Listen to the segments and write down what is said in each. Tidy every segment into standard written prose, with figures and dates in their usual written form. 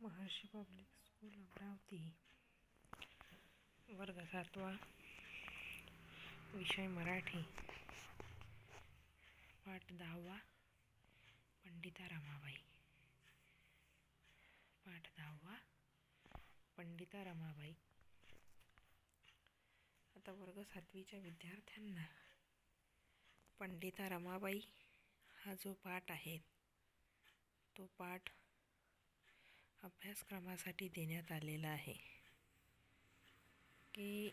महर्षी public school Amravati. वर्ग 7वा. विषय मराठी. पाठ 10वा. पंडिता रमाबाई. पाठ 10वा. पंडिता रमाबाई. आता वर्ग 7वीच्या विद्यार्थ्यांना पंडिता रमाबाई हा जो पाठ आहे तो पाठ अभ्यासक्रमासाठी देण्यात आलेला आहे की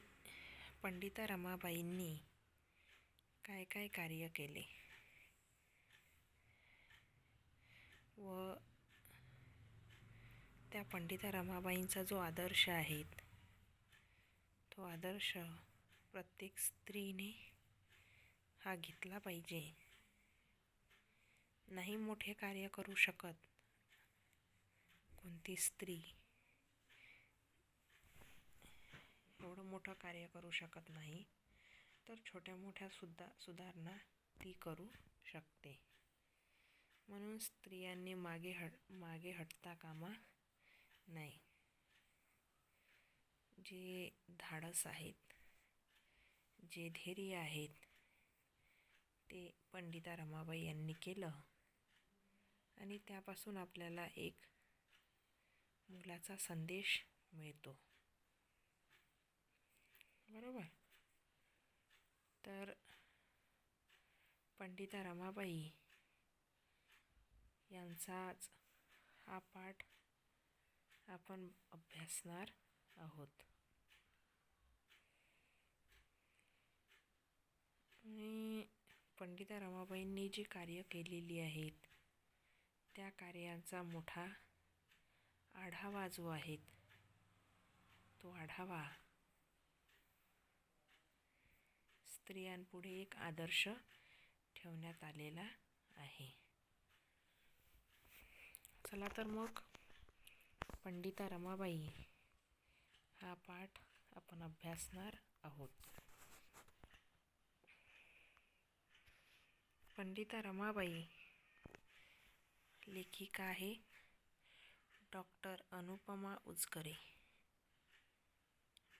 पंडिता रमाबाईंनी काय काय कार्य केले व त्या पंडिता रमाबाईंचा जो आदर्श आहे तो आदर्श प्रत्येक स्त्रीने हा घेतला पाहिजे. नाही मोठे कार्य करू शकत कोणती स्त्री, एवढं मोठं कार्य करू शकत नाही, तर छोट्या मोठ्या सुधारणा ती करू शकते. म्हणून स्त्रियांनी मागे हटता कामा नाही. जे धाडस आहेत, जे धैर्य आहेत ते पंडिता रमाबाई यांनी केलं आणि त्यापासून आपल्याला एक मोलाचा संदेश मिळतो. बरोबर. तर पंडिता रमाबाई यांचाच हा पाठ आपण अभ्यासणार आहोत. आणि पंडिता रमाबाईंनी जी कार्य केलेली आहेत त्या कार्यांचा मोठा आढावा जो आहे तो आढावा स्त्रियांपुढे एक आदर्श ठेवण्यात आलेला आहे. चला तर मग पंडिता रमाबाई हा पाठ आपण अभ्यासणार आहोत. पंडिता रमाबाई लेखिका आहे doctor Anupama Ujgare.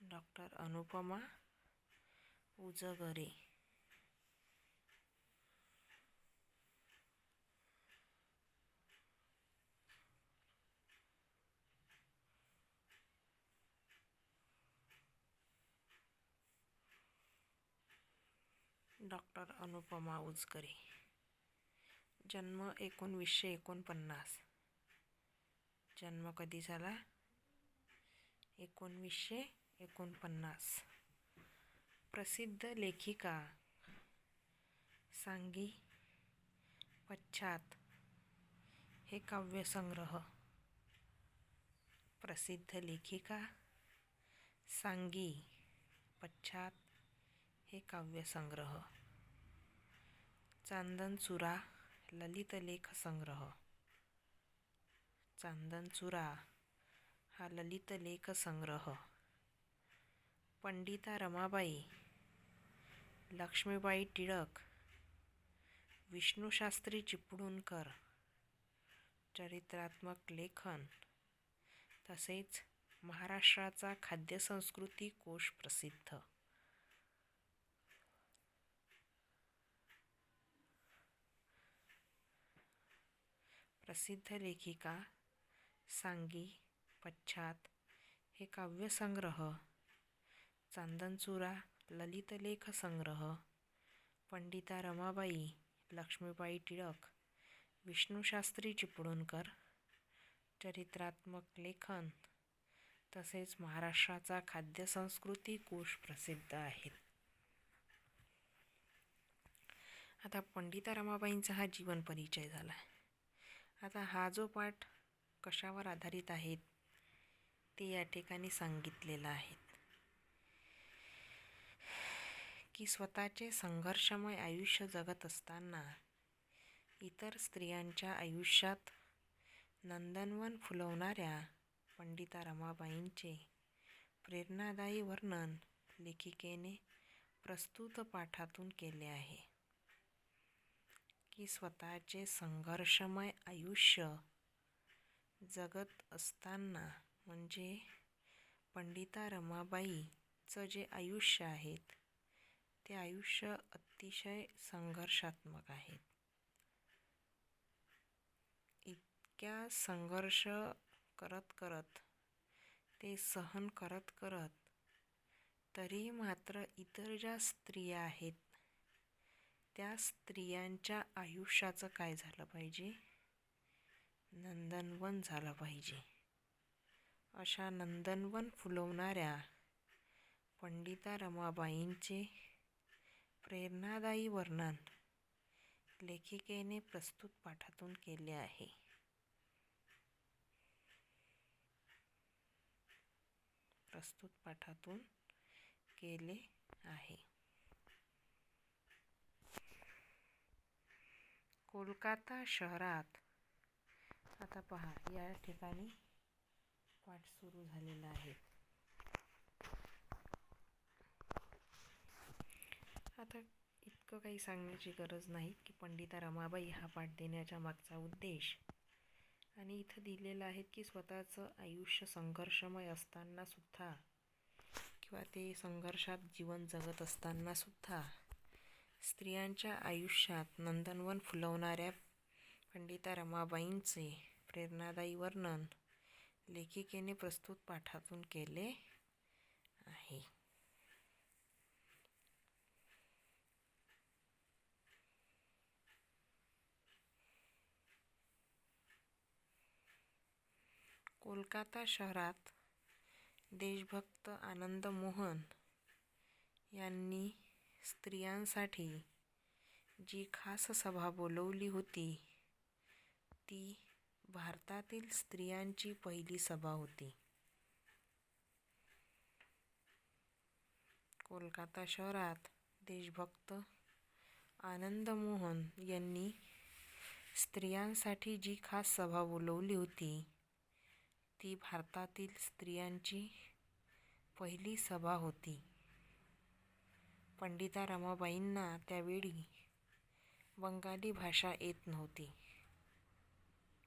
Doctor Anupama Ujgare. Doctor Anupama Ujgare. जन्म 1949. जन्म कधी झाला? 1949. प्रसिद्ध लेखिका. सांगी पश्चात हे काव्यसंग्रह. प्रसिद्ध लेखिका. सांगी पश्चात हे काव्यसंग्रह. चांदणचुरा ललितलेख संग्रह. चांदणचुरा हा ललितलेख संग्रह. पंडिता रमाबाई, लक्ष्मीबाई टिळक, विष्णुशास्त्री चिपळूणकर चरित्रात्मक लेखन तसेच महाराष्ट्राचा खाद्यसंस्कृती कोश प्रसिद्ध. प्रसिद्ध लेखिका. सांगी पश्चात हे काव्यसंग्रह. चांदणचुरा ललितलेख संग्रह. पंडिता रमाबाई, लक्ष्मीबाई टिळक, विष्णुशास्त्री चिपळूणकर चरित्रात्मक लेखन तसेच महाराष्ट्राचा खाद्यसंस्कृती कोश प्रसिद्ध आहेत. आता पंडिता रमाबाईंचा हा जीवन परिचय झाला. आता हा जो पाठ कशावर आधारित आहे ते या ठिकाणी सांगितलेलं आहे की स्वतःचे संघर्षमय आयुष्य जगत असताना इतर स्त्रियांच्या आयुष्यात नंदनवन फुलवणाऱ्या पंडिता रमाबाईंचे प्रेरणादायी वर्णन लेखिकेने प्रस्तुत पाठातून केले आहे की स्वतःचे संघर्षमय आयुष्य जगत असताना म्हणजे पंडिता रमाबाईचं जे आयुष्य आहे ते आयुष्य अतिशय संघर्षात्मक आहे. इतक्या संघर्ष करत करत ते सहन करत करत तरी मात्र इतर ज्या स्त्रिया आहेत त्या स्त्रियांच्या आयुष्याचं काय झालं पाहिजे? नंदनवन झालं पाहिजे. अशा नंदनवन फुलवणाऱ्या पंडिता रमाबाईंचे प्रेरणादायी वर्णन लेखिकेने प्रस्तुत पाठातून केले आहे. प्रस्तुत पाठातून केले आहे. कोलकाता शहरात, आता पहा या ठिकाणी पाठ सुरू झालेला आहे. आता इतकं काही सांगण्याची गरज नाही की पंडिता रमाबाई हा पाठ देण्याच्या मागचा उद्देश, आणि इथं दिलेलं आहे की स्वतःचं आयुष्य संघर्षमय असताना सुद्धा किंवा ते संघर्षात जीवन जगत असताना सुद्धा स्त्रियांच्या आयुष्यात नंदनवन फुलवणाऱ्या पंडिता रमाबाईंचे प्रेरणादायी वर्णन लेखिकेने प्रस्तुत पाठातून केले आहे. कोलकाता शहरात देशभक्त आनंद मोहन यांनी स्त्रियांसाठी जी खास सभा बोलवली होती ती भारतातील स्त्रियांची पहिली सभा होती. कोलकाता शहरात देशभक्त आनंद मोहन यांनी स्त्रियांसाठी जी खास सभा बोलवली होती ती भारतातील स्त्रियांची पहिली सभा होती. पंडिता रमाबाईंना त्यावेळी बंगाली भाषा येत नव्हती,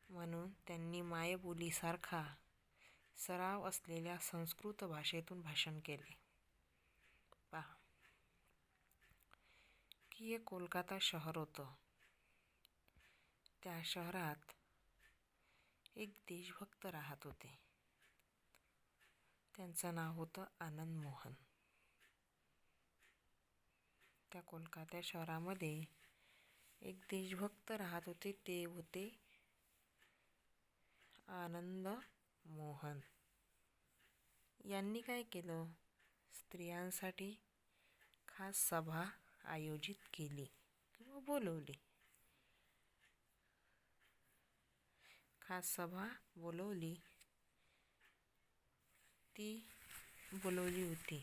म्हणून त्यांनी मायबोलीसारखा सराव असलेल्या संस्कृत भाषेतून भाषण केले. पहा की हे कोलकाता शहर होतं. त्या शहरात एक देशभक्त राहत होते. त्यांचं नाव होतं आनंद मोहन. त्या कोलकाता शहरामध्ये एक देशभक्त राहत होते, ते होते आनंद मोहन. यांनी काय केलं? स्त्रियांसाठी खास सभा आयोजित केली किंवा बोलवली. खास सभा बोलवली होती.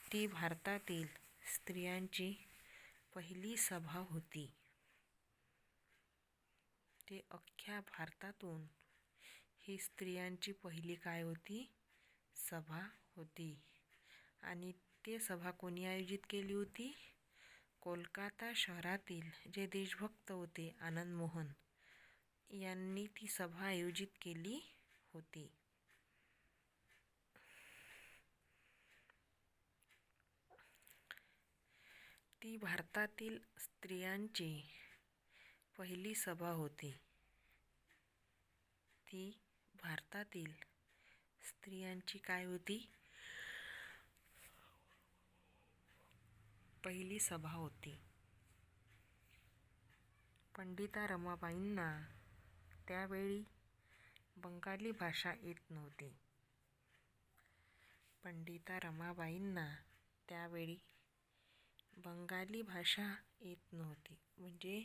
ती भारतातील स्त्रियांची पहिली सभा होती. ते अख्ख्या भारतातून ही स्त्रियांची पहिली काय होती? सभा होती. आणि ते सभा कोणी आयोजित केली होती? कोलकाता शहरातील जे देशभक्त होते आनंद मोहन यांनी ती सभा आयोजित केली होती. ती भारतातील स्त्रियांची पहिली सभा होती. ती भारतातील स्त्रियांची काय होती? पहिली सभा होती. पंडिता रमाबाईंना त्यावेळी बंगाली भाषा येत नव्हती. पंडिता रमाबाईंना त्यावेळी बंगाली भाषा येत नव्हती, म्हणजे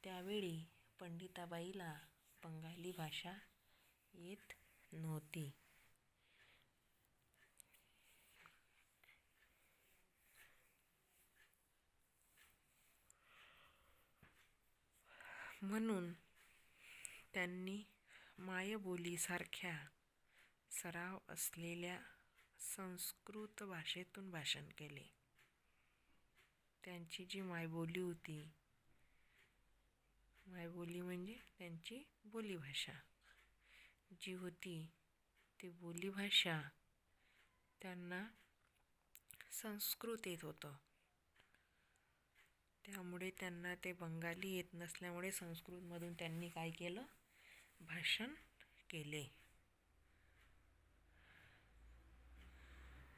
त्यावेळी पंडिताबाईला बंगाली भाषा येत नव्हती. म्हणून त्यांनी मायबोलीसारख्या सराव असलेल्या संस्कृत भाषेतून भाषण केले. त्यांची जी मायबोली होती, मायबोली म्हणजे त्यांची बोलीभाषा, जी होती ती बोलीभाषा त्यांना संस्कृत येत होतं. त्यामुळे त्यांना ते बंगाली येत नसल्यामुळे संस्कृतमधून त्यांनी काय केलं, भाषण केले.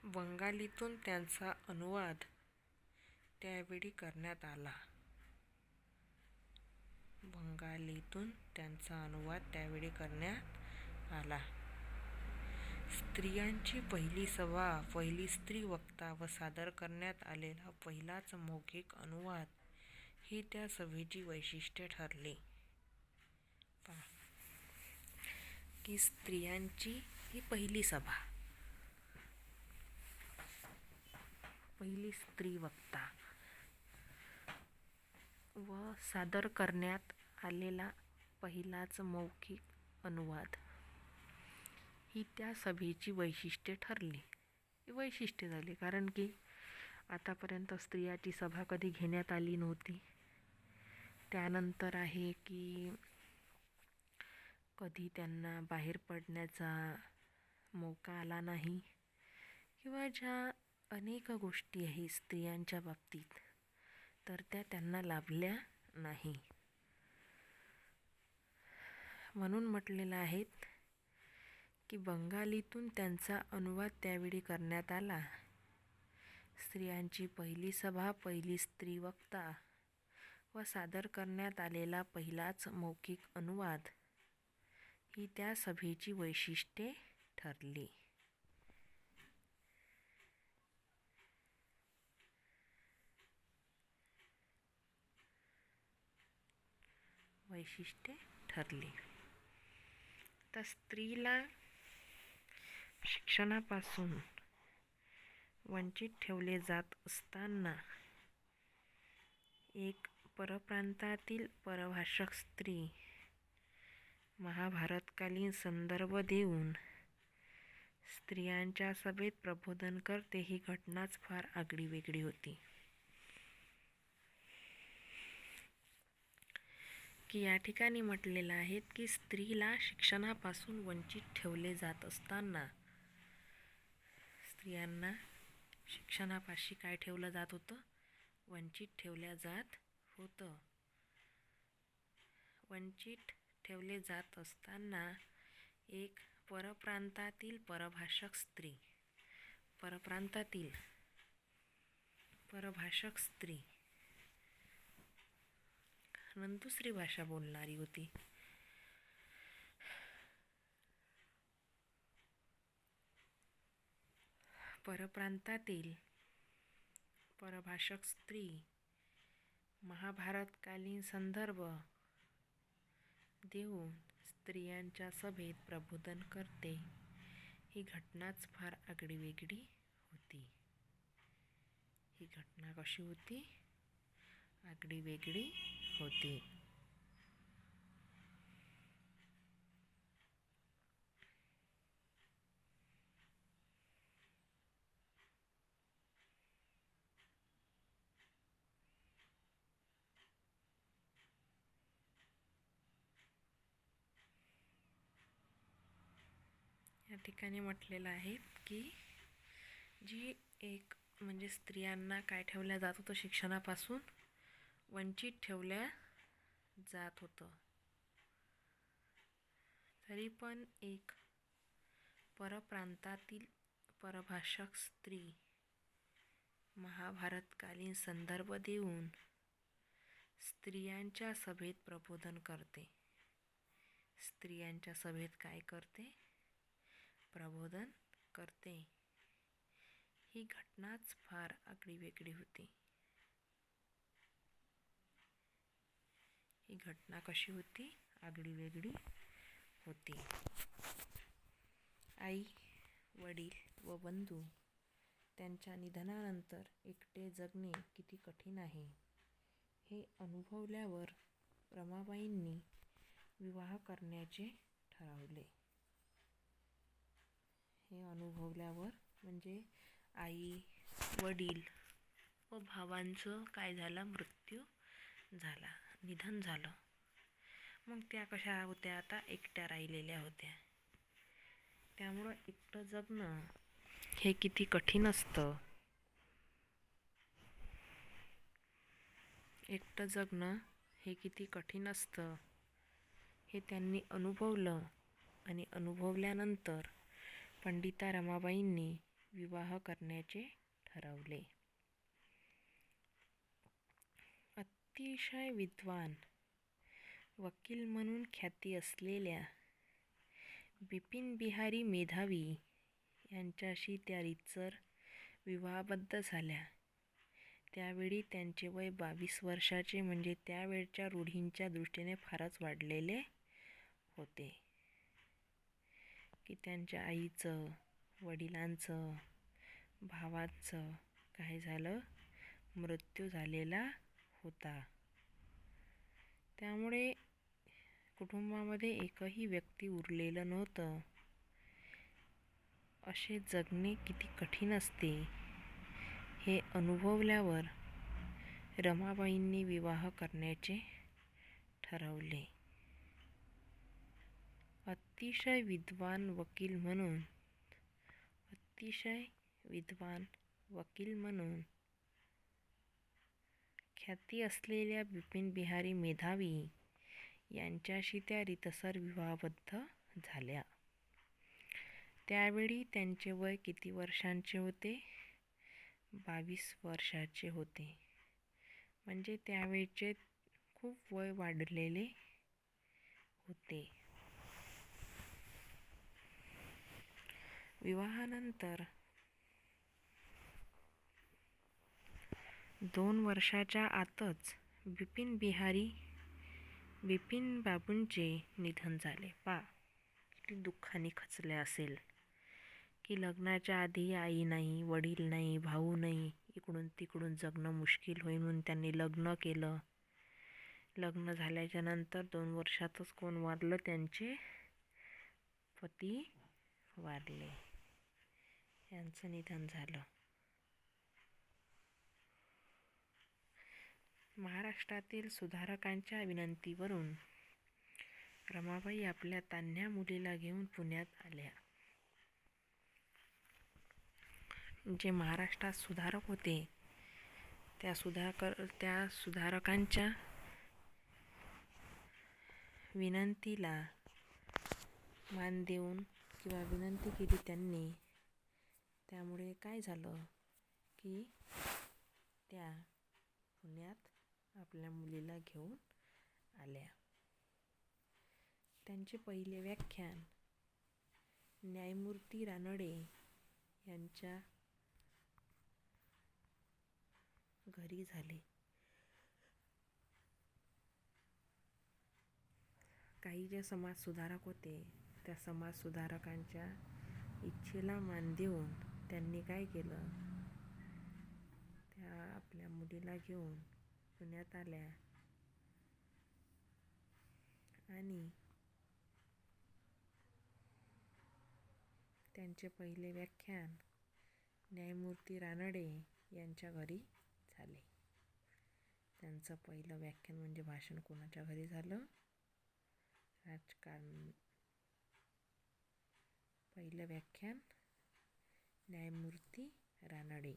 बंगालीतून त्यांचा अनुवाद त्यावेळी करण्यात आला. स्त्रियांची पहिली सभा, पहिली स्त्री वक्ता व सादर करण्यात आलेला पहिलाच मौखिक अनुवाद ही त्या सभेची वैशिष्ट्ये ठरली. की स्त्रियांची ही पहिली सभा, पहिली स्त्री वक्ता व सादर करण्यात आलेला पहिलाच मौखिक अनुवाद ही त्या सभेची वैशिष्ट्ये ठरली. वैशिष्ट्य झाली कारण की आतापर्यंत स्त्रियाची सभा कधी घेण्यात आली नव्हती. त्यानंतर आहे की कधी त्यांना बाहेर पडण्याचा मौका आला नाही किंवा ज्या अनेक गोष्टी आहेत स्त्रियांच्या बाबतीत तर त्या त्यांना लाभल्या नाही. म्हणून म्हटलेलं आहे की बंगालीतून त्यांचा अनुवाद त्यावेळी करण्यात आला. स्त्रियांची पहिली सभा, पहिली स्त्री वक्ता व सादर करण्यात आलेला पहिलाच मौखिक अनुवाद ही त्या सभेची वैशिष्ट्ये ठरली. तर स्त्रीला शिक्षणापासून वंचित ठेवले जात असताना एक परप्रांतातील परभाषक स्त्री महाभारतकालीन संदर्भ देऊन स्त्रियांच्या सभेत प्रबोधन करते ही घटनाच फार आगळीवेगळी होती. की या ठिकाणी म्हटलेलं आहे की स्त्रीला शिक्षणापासून वंचित ठेवले जात असताना स्त्रियांना शिक्षणापाशी काय ठेवलं जात होतं, वंचित ठेवल्या जात होतं. वंचित ठेवले जात असताना एक परप्रांतातील परभाषक स्त्री, परप्रांतातील परभाषक स्त्री दुसरी भाषा बोलणारी होती. परप्रांतातील परभाषक स्त्री महाभारतकालीन संदर्भ देऊन स्त्रियांच्या सभेत प्रबोधन करते ही घटनाच फार आगळीवेगळी होती. ही घटना कशी होती, आगळीवेगळी होती. या ठिकाणी म्हटलेलं आहे की जी एक म्हणजे स्त्रियांना काय ठेवल्या जात होतं, शिक्षणापासून वंचित ठेवल्या जात होतं. तरी पण एक परप्रांतातील परभाषक स्त्री महाभारतकालीन संदर्भ देऊन स्त्रियांच्या सभेत प्रबोधन करते. स्त्रियांच्या सभेत काय करते, प्रबोधन करते. ही घटनाच फार आगळीवेगळी होती. ही घटना कशी होती, आगळीवेगळी होती. आई, वडील व बंधू त्यांच्या निधनानंतर एकटे जगणे किती कठीण आहे हे अनुभवल्यावर रमाबाईंनी विवाह करण्याचे ठरवले. हे अनुभवल्यावर म्हणजे आई, वडील व भावांचं काय झालं, मृत्यू झाला, निधन झालं. मग त्या कशा होत्या, आता एकट्या राहिलेल्या होत्या. त्यामुळं एकटं जगणं हे किती कठीण असतं. एकटं जगणं हे किती कठीण असतं हे त्यांनी अनुभवलं आणि अनुभवल्यानंतर पंडिता रमाबाईंनी विवाह करण्याचे ठरवले. अतिशय विद्वान वकील म्हणून ख्याती असलेल्या बिपिन बिहारी मेधावी यांच्याशी त्या रीतसर विवाहबद्ध झाल्या. त्यावेळी त्यांचे वय 22 वर्षाचे म्हणजे त्यावेळच्या रूढींच्या दृष्टीने फारच वाढलेले होते. की त्यांच्या आईचं, वडिलांचं, भावाचं काय झालं, मृत्यू झालेला होता. त्यामुळे कुटुंबामध्ये एकही व्यक्ती उरलेलं नव्हतं. असे जगणे किती कठीण असते हे अनुभवल्यावर रमाबाईंनी विवाह करण्याचे ठरवले. अतिशय विद्वान वकील म्हणून ख्याती असलेल्या बिपिन बिहारी मेधावी यांच्याशी त्या रीतसर विवाहबद्ध झाल्या. त्यावेळी त्यांचे वय किती वर्षांचे होते? 22 वर्षाचे होते. म्हणजे त्यावेळचे खूप वय वाढलेले होते. विवाहानंतर 2 वर्षाच्या आतच बिपिन बाबूंचे निधन झाले. किती दुःखाने खचले असेल की लग्नाच्या आधी आई नाही, वडील नाही, भाऊ नाही, इकडून तिकडून जगणं मुश्किल होईल म्हणून त्यांनी लग्न केलं. लग्न झाल्याच्या नंतर 2 वर्षातच कोण वारलं? त्यांचे पती वारले, यांचं निधन झालं. महाराष्ट्रातील सुधारकांच्या विनंतीवरून रमाबाई आपल्या तान्ह्या मुलीला घेऊन पुण्यात आल्या. जे महाराष्ट्रात सुधारक होते त्या सुधारकांच्या विनंतीला मान देऊन किंवा विनंती केली त्यांनी. त्यामुळे काय झालं की त्या पुण्यात आपल्या मुलीला घेऊन आल्या. त्यांचे पहिले व्याख्यान न्यायमूर्ती रानडे यांच्या घरी झाले. काही जे समाजसुधारक होते त्या समाजसुधारकांच्या इच्छेला मान देऊन त्यांनी काय केलं, त्या आपल्या मुलीला घेऊन पुण्यात आल्या आणि त्यांचे पहिले व्याख्यान न्यायमूर्ती रानडे यांच्या घरी झाले. त्यांचं पहिलं व्याख्यान म्हणजे भाषण कोणाच्या घरी झालं? राजकारण. पहिलं व्याख्यान न्यायमूर्ती रानडे.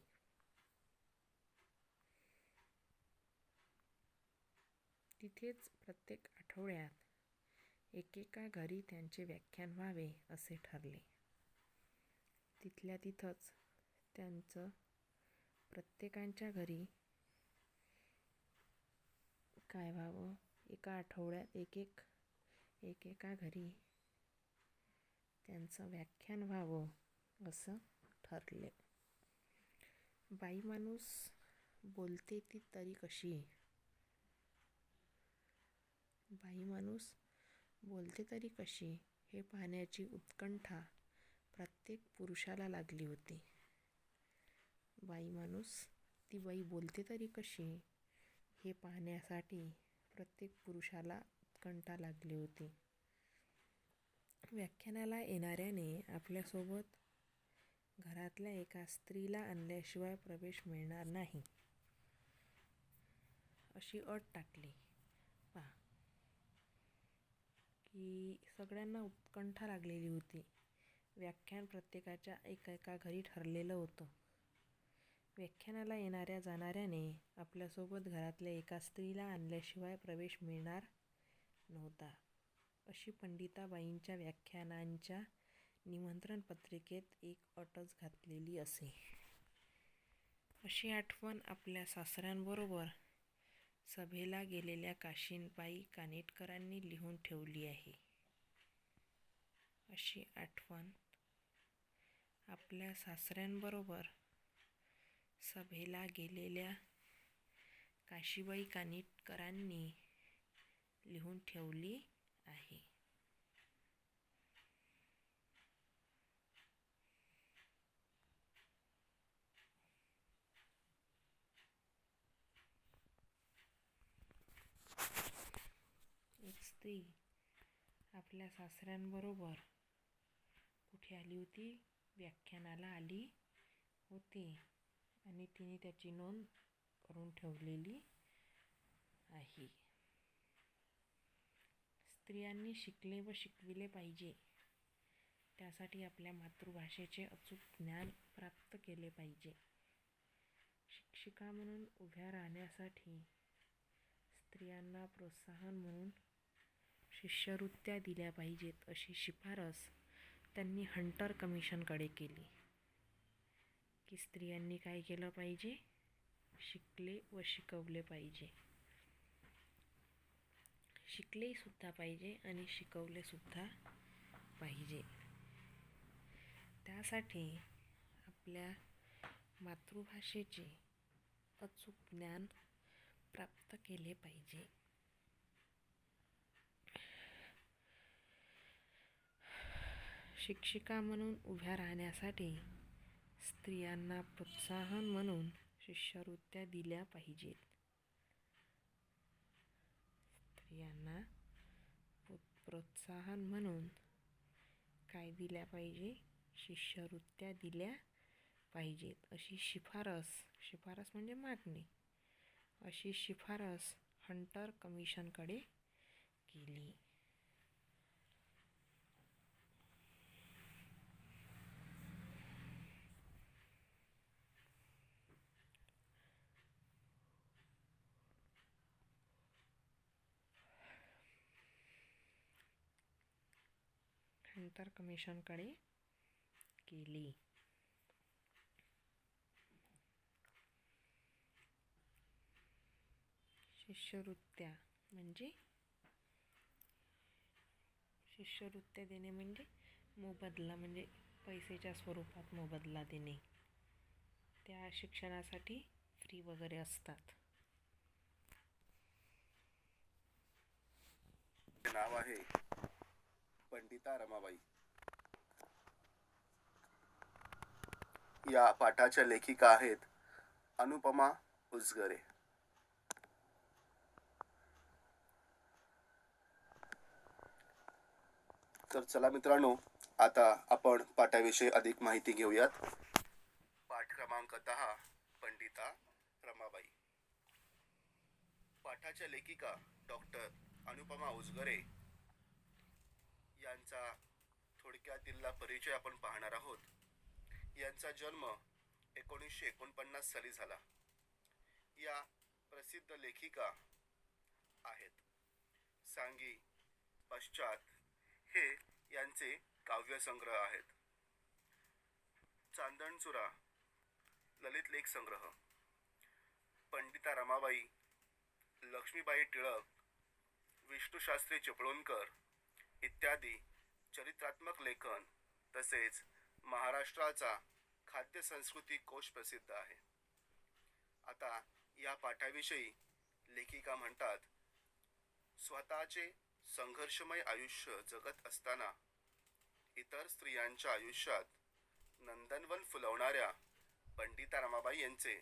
तिथेच प्रत्येक आठवड्यात एकेका घरी त्यांचे व्याख्यान व्हावे असे ठरले. तिथल्या तिथंच त्यांचं प्रत्येकांच्या घरी काय व्हावं, एका आठवड्यात एकेका घरी त्यांचं व्याख्यान व्हावं असं ठरले. बाई माणूस बोलते ती तरी कशी? बाई माणूस बोलते तरी कशी हे पाहण्याची उत्कंठा प्रत्येक पुरुषाला लागली होती. बाई माणूस, ती बाई बोलते तरी कशी हे पाहण्यासाठी प्रत्येक पुरुषाला उत्कंठा लागली होती. व्याख्यानाला येणाऱ्याने आपल्यासोबत घरातल्या एका स्त्रीला आणल्याशिवाय प्रवेश मिळणार नाही अशी अट टाकली. की सगळ्यांना उत्कंठा लागलेली होती. व्याख्यान प्रत्येकाच्या एका घरी ठरलेलं होतं. व्याख्यानाला येणाऱ्या जाणाऱ्याने आपल्यासोबत घरातल्या एका स्त्रीला आणल्याशिवाय प्रवेश मिळणार नव्हता, अशी पंडिताबाईंच्या व्याख्यानांच्या निमंत्रण पत्रिकेत एक अटच घातलेली असे. अशी आठवण आपल्या सासऱ्यांबरोबर सभेला गेलेल्या काशीबाई कानेटकरांनी लिहून ठेवली आहे. अशी आठवण आपल्या सासऱ्यांबरोबर सभेला गेलेल्या काशीबाई कानेटकरांनी लिहून ठेवली आहे. एक स्त्री आपल्या सासऱ्यांबरोबर कुठे आली होती? व्याख्यानाला आली होती आणि तिने त्याची नोंद करून ठेवलेली आहे. स्त्रियांनी शिकले व शिकविले पाहिजे. त्यासाठी आपल्या मातृभाषेचे अचूक ज्ञान प्राप्त केले पाहिजे. शिक्षिका म्हणून उभ्या राहण्यासाठी स्त्रियांना प्रोत्साहन म्हणून शिष्यवृत्त्या दिल्या पाहिजेत, अशी शिफारस त्यांनी हंटर कमिशनकडे केली. की स्त्रियांनी काय केलं पाहिजे? शिकले व शिकवले पाहिजे. शिकले सुद्धा पाहिजे आणि शिकवले सुद्धा पाहिजे. त्यासाठी आपल्या मातृभाषेचे अचूक ज्ञान प्राप्त केले पाहिजे. शिक्षिका म्हणून उभ्या राहण्यासाठी स्त्रियांना प्रोत्साहन म्हणून शिष्यवृत्त्या दिल्या पाहिजेत. स्त्रियांना प्रोत्साहन म्हणून काय दिल्या पाहिजे? शिष्यवृत्त्या दिल्या पाहिजेत, अशी शिफारस म्हणजे मागणी, अशी शिफारस हंटर कमिशनकडे केली. हंटर कमिशनकडे केली. शिष्यवृत्त्या देणे म्हणजे मोबदला, म्हणजे पैशाच्या स्वरूपात मोबदला देणे. त्या शिक्षणासाठी फ्री वगैरे असतात. नाव आहे पंडिता रमाबाई. या पाठाच्या लेखिका आहेत अनुपमा उजगरे. तर चला मित्रांनो, आता आपण पाठाविषयी अधिक माहिती घेऊयात. पाठ क्रमांक 10, पंडिता रमाबाई. पाठाच्या लेखिका डॉक्टर अनुपमा उजगरे यांचा थोडक्यातीलला परिचय आपण पाहणार आहोत. यांचा जन्म 1949 साली झाला. या प्रसिद्ध लेखिका आहेत. सांगी, पश्चात हे यांचे काव्यसंग्रह आहेत. चांदणचुरा, ललित लेख संग्रह, पंडिता रमाबाई, लक्ष्मीबाई टिळक, विष्णुशास्त्री चिपळूणकर इत्यादी चरित्रात्मक लेखन, तसेच महाराष्ट्राचा खाद्य संस्कृती कोश प्रसिद्ध आहे. आता या पाठाविषयी लेखिका म्हणतात, स्वतःचे संघर्षमय आयुष्य जगत असताना इतर स्त्रियांच्या आयुष्यात नंदनवन फुलवणाऱ्या पंडिता रमाबाई यांचे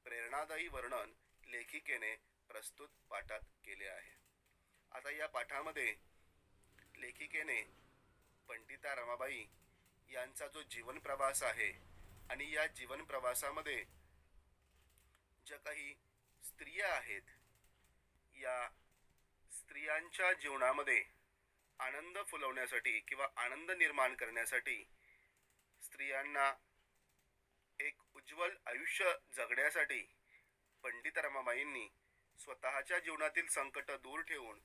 प्रेरणादायी वर्णन लेखिकेने प्रस्तुत पाठात केले आहे. आता या पाठामध्ये लेखिकेने पंडिता रमाबाई यांचा जो जीवन प्रवास आहे आणि या जीवन प्रवासामध्ये ज्या काही स्त्रिया आहेत, या स्त्रियांच्या जीवनामध्ये आनंद फुलवण्यासाठी किंवा आनंद निर्माण करण्यासाठी स्त्रियांना एक उज्ज्वल आयुष्य जगण्यासाठी पंडित रमाबाईंनी स्वतःच्या जीवनातील संकट दूर ठेवून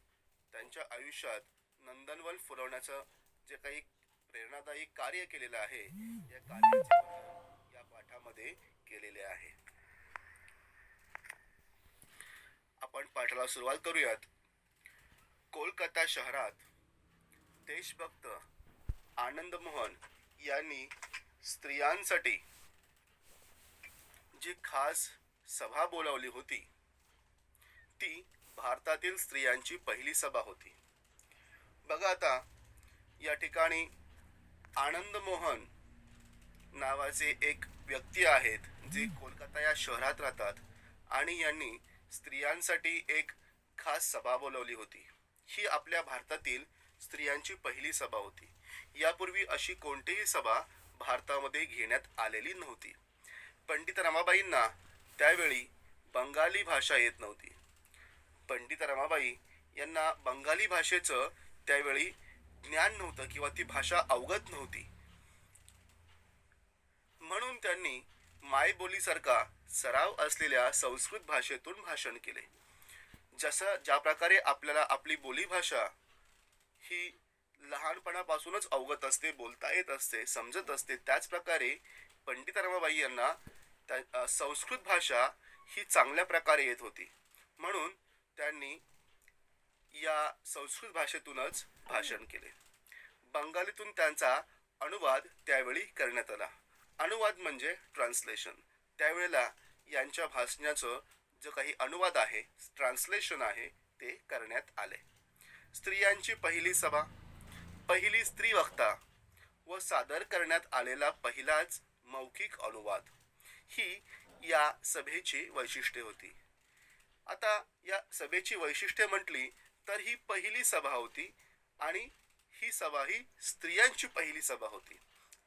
त्यांच्या आयुष्यात नंदनवन फुलवण्याचं जे काही प्रेरणादायी कार्य केलेलं आहे, या कार्याचे वर्णन या पाठामध्ये केलेले आहे. आपण पाठाला सुरुवात करूयात. कोलकाता शहरात देशभक्त आनंद मोहन यांनी स्त्रियांसाठी जी खास सभा बोलावली होती ती भारतातील स्त्रियांची पहिली सभा होती. बघा आता या ठिकाणी आनंद मोहन नावाचे एक व्यक्ती आहेत जे कोलकाता या शहरात राहतात आणि यांनी स्त्रियांसाठी एक खास सभा बोलावली होती. ही आपल्या भारतातील स्त्रियांची पहिली सभा होती. यापूर्वी अशी कोणतीही सभा भारतामध्ये घेण्यात आलेली नव्हती. पंडित रमाबाईंना त्यावेळी बंगाली भाषा येत नव्हती. पंडित रमाबाई यांना बंगाली भाषेचं त्यावेळी ज्ञान नव्हतं किंवा ती भाषा अवगत नव्हती. म्हणून त्यांनी मायबोलीसारखा सराव असलेल्या संस्कृत भाषेतून भाषण केले. ज्या प्रकारे आपल्याला आपली बोलीभाषा ही लहानपणापासूनच अवगत असते, बोलता येत असते, समजत असते, त्याच प्रकारे पंडित रमाबाई यांना संस्कृत भाषा ही चांगल्या प्रकारे येत होती. म्हणून त्यांनी या संस्कृत भाषेतूनच भाषण केले. बंगालीतून त्यांचा अनुवाद त्यावेळी करण्यात आला. अनुवाद म्हणजे ट्रान्सलेशन. त्यावेळेला यांच्या भाषणाचं जो काही अनुवाद आहे, ट्रान्सलेशन आहे, ते करण्यात आले. स्त्रियांची पहिली सभा, पहिली स्त्री वक्ता व सादर करण्यात आलेला पहिलाच मौखिक अनुवाद ही या सभेची वैशिष्ट्ये होती. आता या सभेची वैशिष्ट्ये म्हटली तर ही पहिली सभा होती आणि ही सभा ही स्त्रियांची पहिली सभा होती.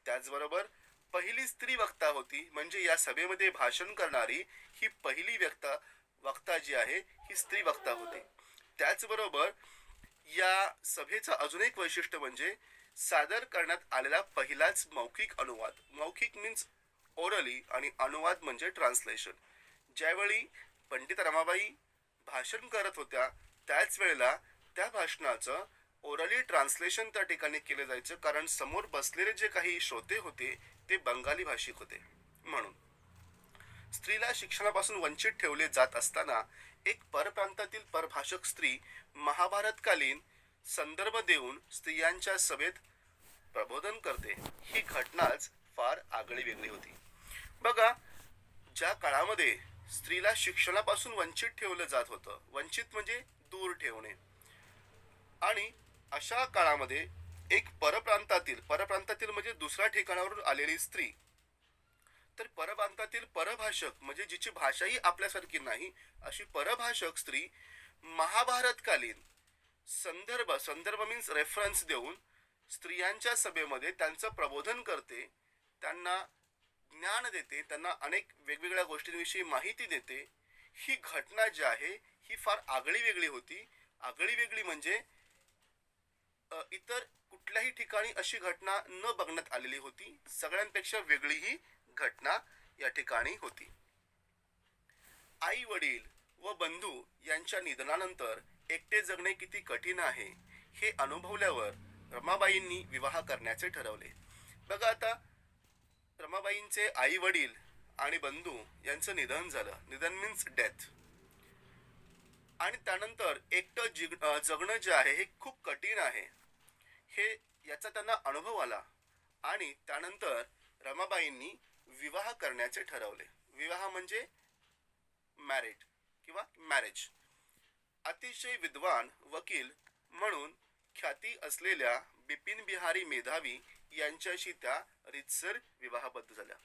त्याचबरोबर पहिली स्त्री वक्ता होती, म्हणजे या सभेमध्ये भाषण करणारी ही पहिली वक्ता जी आहे ही स्त्री वक्ता होती. त्याचबरोबर या सभेचं अजून एक वैशिष्ट्य म्हणजे सादर करण्यात आलेला पहिलाच मौखिक अनुवाद. मौखिक मीन्स ओरली आणि अनुवाद म्हणजे ट्रान्सलेशन. ज्यावेळी पंडित रमाबाई भाषण करत होत्या त्याच वेळेला त्या भाषणाचं ओरली ट्रान्सलेशन त्या ठिकाणी केले जायचं, कारण समोर बसलेले जे काही श्रोते होते ते बंगाली भाषिक होते. म्हणून स्त्रीला शिक्षणापासून वंचित ठेवले जात असताना एक परप्रांतातील परभाषक स्त्री महाभारतकालीन संदर्भ देऊन स्त्रियांच्या सभेत प्रबोधन करते, ही घटनाच फार आगळी वेगळी होती. बघा, ज्या काळामध्ये स्त्रीला शिक्षणापासून वंचित ठेवलं जात होतं, वंचित म्हणजे दूर ठेवणे, आणि अशा काळामध्ये एक परप्रांतातील म्हणजे दुसऱ्या ठिकाणावरून आलेली स्त्री, तर परप्रांतातील परभाषक म्हणजे जिची भाषाही आपल्यासारखी नाही अशी परभाषक स्त्री महाभारतकालीन संदर्भ मीन्स रेफरन्स देऊन स्त्रियांच्या सभेमध्ये त्यांचं प्रबोधन करते, त्यांना ज्ञान देते, त्यांना अनेक वेगवेगळ्या गोष्टींविषयी माहिती देते. ही घटना जी आहे ही फार आगळी वेगळी होती. आगळी वेगळी म्हणजे इतर कुठल्याही ठिकाणी अशी घटना न बघण्यात आलेली होती. सगळ्यांपेक्षा वेगळी ही घटना या ठिकाणी होती. आई वडील व बंधू यांच्या निधनानंतर एकटे जगणे किती कठीण आहे हे अनुभवल्यावर रमाबाईंनी विवाह करण्याचे ठरवले. बघा आता, रमाबाईंचे आई वडील आणि बंधू यांचं निधन झालं. निधन मीन्स डेथ. आणि त्यानंतर एकटं जगणं जे आहे हे खूप कठीण आहे हे याचा त्यांना अनुभव आला आणि त्यानंतर रमाबाईंनी विवाह करण्याचे ठरवले. विवाह म्हणजे मॅरिड किंवा मॅरेज. अतिशय विद्वान वकील म्हणून ख्याती असलेल्या बिपिन बिहारी मेधावी यांच्याशी त्या रीतसर विवाहबद्ध झाल्या.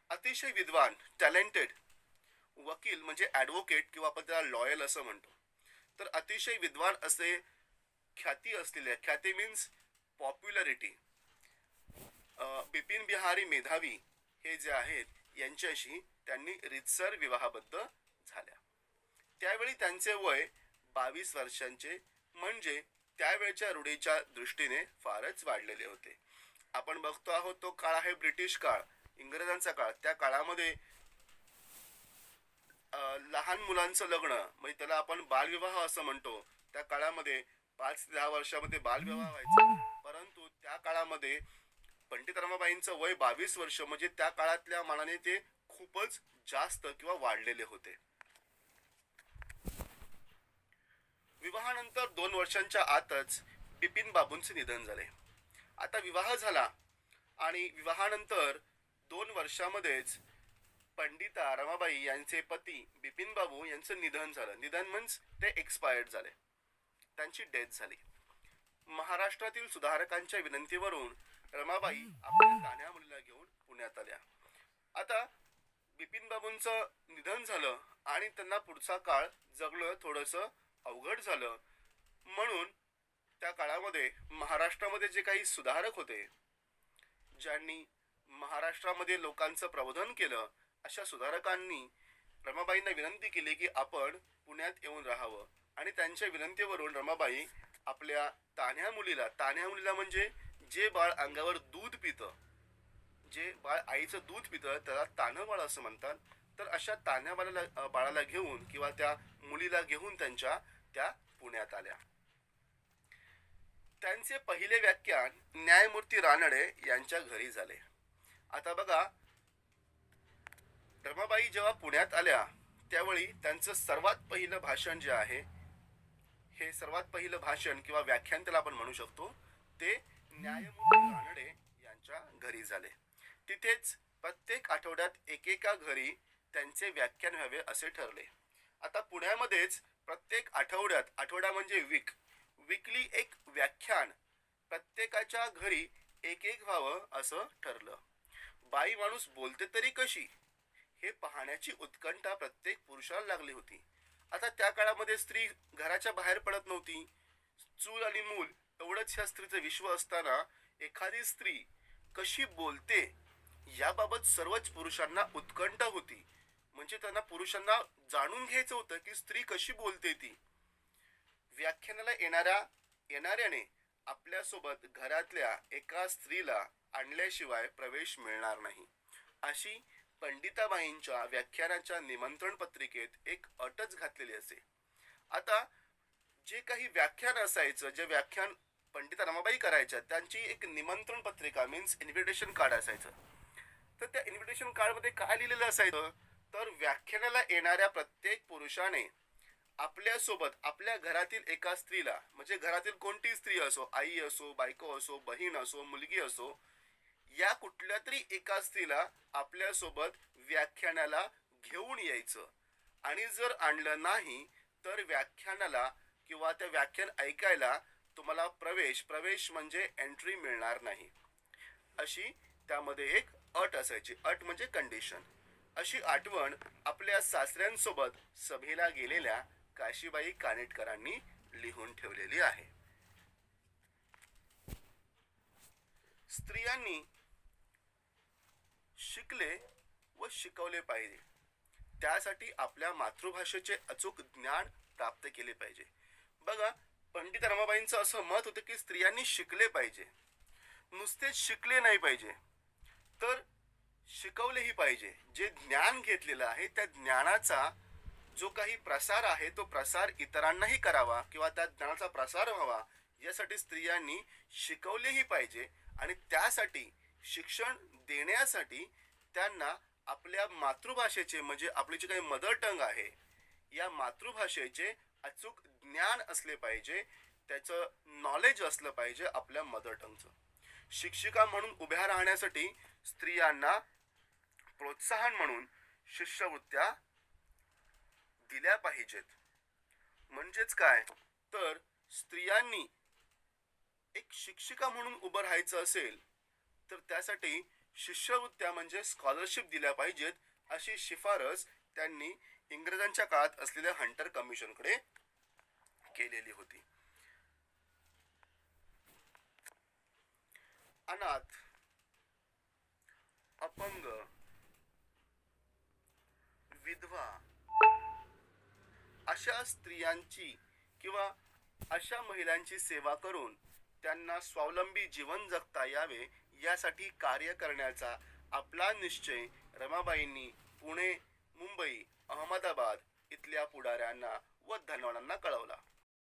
अतिशय विद्वान, टॅलेंटेड वकील म्हणजे ॲडव्होकेट किंवा आपण त्याला लॉयल असं म्हणतो. तर अतिशय विद्वान असे ख्याती असलेल्या, ख्याती मीन्स पॉप्युलरिटी, बिपिन बिहारी मेधावी हे जे आहेत यांच्याशी त्यांनी रीतसर विवाहबद्ध झाल्या. त्यावेळी त्यांचे वय 22 वर्षांचे, म्हणजे त्यावेळच्या रूढीच्या दृष्टीने फारच वाढलेले होते. आपण बघतो आहोत तो काळ आहे ब्रिटिश काळ, इंग्रजांचा काळ. त्या काळामध्ये लहान मुलांचं लग्न म्हणजे त्याला आपण बालविवाह असं म्हणतो. त्या काळामध्ये 5 ते 10 वर्षामध्ये बालविवाह व्हायचा. परंतु त्या काळामध्ये पंडित रमाबाईंचं वय 22 वर्ष म्हणजे त्या काळातल्या मानाने ते खूपच जास्त किंवा वाढलेले होते. विवाहानंतर 2 वर्षांच्या आतच बिपिन बाबूंचे निधन झाले. आता विवाह झाला आणि विवाहानंतर 2 वर्षामध्येच पंडिता रमाबाई यांचे पती बिपिन बाबू यांचं निधन झालं. निधन मीन्स ते एक्सपायर्ड झाले, त्यांची डेथ झाली. महाराष्ट्रातील सुधारकांच्या विनंतीवरून रमाबाई आपल्या तान्ह्या मुलीला घेऊन पुण्यात आल्या. आता बिपिन बाबूंचं निधन झालं आणि त्यांना पुढचा काळ जगणं थोडंसं अवघड झालं. म्हणून त्या काळामध्ये महाराष्ट्रामध्ये जे काही सुधारक होते, ज्यांनी महाराष्ट्रामध्ये लोकांचं प्रबोधन केलं, अशा सुधारकांनी रमाबाईंना विनंती केली की आपण पुण्यात येऊन राहावं. आणि त्यांच्या विनंतीवरून रमाबाई आपल्या तान्ह्या मुलीला म्हणजे जे बाळ अंगावर दूध पितं, जे बाळ आईचं दूध पितं त्याला तान्हं बाळ असं म्हणतात. तर अशा तान्ह्या बाळाला घेऊन किंवा त्या मुलीला घेऊन त्या पुण्यात आल्या. त्यांचे पहिले व्याख्यान न्यायमूर्ती रानडे यांच्या घरी झाले. आता बघा, रमाबाई जेव्हा पुण्यात आल्या त्यावेळी त्यांचं सर्वात पहिलं भाषण जे आहे, हे सर्वात पहिलं भाषण किंवा व्याख्यान त्याला आपण म्हणू शकतो, ते न्यायमूर्ती रानडे यांच्या घरी झाले. तिथेच प्रत्येक आठवड्यात एकेका घरी त्यांचे व्याख्यान व्हावे असे ठरले. आता पुण्यामध्येच प्रत्येक आठवडा म्हणजे वीकली एक व्याख्यान प्रत्येकाच्या घरी एक व्हावं असं ठरलं. बाई माणूस बोलते तरी कशी हे पाहण्याची उत्कंठा प्रत्येक पुरुषाला लागली होती. आता त्या काळामध्ये स्त्री घराच्या बाहेर पडत नव्हती. चूल आणि मूल एवढंच ह्या स्त्रीचं विश्व असताना एखादी स्त्री कशी बोलते याबाबत सर्वच पुरुषांना उत्कंठा होती. म्हणजे त्यांना पुरुषांना जाणून घ्यायचं होतं की स्त्री कशी बोलते ती. व्याख्यानाला येणाऱ्याने आपल्यासोबत घरातल्या एका स्त्रीला आणल्याशिवाय प्रवेश मिळणार नाही, अशी पंडिताबाईंच्या व्याख्यानाच्या निमंत्रण पत्रिकेत एक अटच घातलेली असे. आता जे काही व्याख्यान असायचं, जे व्याख्यान पंडिता रमाबाई करायच्या, त्यांची एक निमंत्रण पत्रिका मीन्स इन्व्हिटेशन कार्ड असायचं. तर त्या इन्व्हिटेशन कार्ड मध्ये काय लिहिलेलं असायचं, तर व्याख्यानाला येणाऱ्या प्रत्येक पुरुषाने आपल्यासोबत आपल्या घरातील एका स्त्रीला, म्हणजे घरातील कोणती स्त्री असो, आई असो, बायको असो, बहीण असो, मुलगी असो, या कुठल्या तरी एका स्त्रीला आपल्यासोबत व्याख्यानाला घेऊन यायचं. आणि जर आणलं नाही तर व्याख्यानाला किंवा त्या व्याख्यान ऐकायला तुम्हाला प्रवेश म्हणजे एंट्री मिळणार नाही, अशी त्यामध्ये एक अट असायची. अट म्हणजे कंडिशन. अशी आठवण आपल्या सासऱ्यांसोबत सभेला गेलेल्या काशीबाई कानेटकरांनी लिहून ठेवलेली आहे. स्त्रियांनी शिकले व शिकवले पाहिजे. त्यासाठी आपल्या मातृभाषेचे अचूक ज्ञान प्राप्त केले पाहिजे. बघा, पंडित रमाबाईंचं असं मत होतं की स्त्रियांनी शिकले पाहिजे. नुसतेच शिकले नाही पाहिजे, तर शिकवलेही पाहिजे. जे ज्ञान घेतलेलं आहे त्या ज्ञानाचा जो काही प्रसार आहे तो प्रसार इतरांनाही करावा किंवा त्या ज्ञानाचा प्रसार व्हावा, यासाठी स्त्रियांनी शिकवलेही पाहिजे. आणि त्यासाठी शिक्षण देण्यासाठी त्यांना आपल्या मातृभाषेचे म्हणजे आपली जी काही मदर टंग आहे, या मातृभाषेचे अचूक ज्ञान असले पाहिजे, त्याचं नॉलेज असलं पाहिजे आपल्या मदर टंगचं. शिक्षिका म्हणून उभ्या राहण्यासाठी स्त्रियांना प्रोत्साहन म्हणून शिष्यवृत्त्या दिल्या पाहिजेत. म्हणजेच काय, तर स्त्रियांनी एक शिक्षिका म्हणून उभं राहायचं असेल तर त्यासाठी शिष्यवृत्त्या म्हणजे स्कॉलरशिप दिल्या पाहिजेत, अशी शिफारस त्यांनी इंग्रजांच्या काळात असलेल्या हंटर कमिशनकडे केलेली होती. अनाथ, अपंग, विधवा अशा स्त्रियांची किंवा अशा महिलांची सेवा करून त्यांना स्वावलंबी जीवन जगता यावे यासाठी कार्य करण्याचा आपला निश्चय रमाबाईंनी पुणे, मुंबई, अहमदाबाद इथल्या पुढाऱ्यांना व धनवानांना कळवला.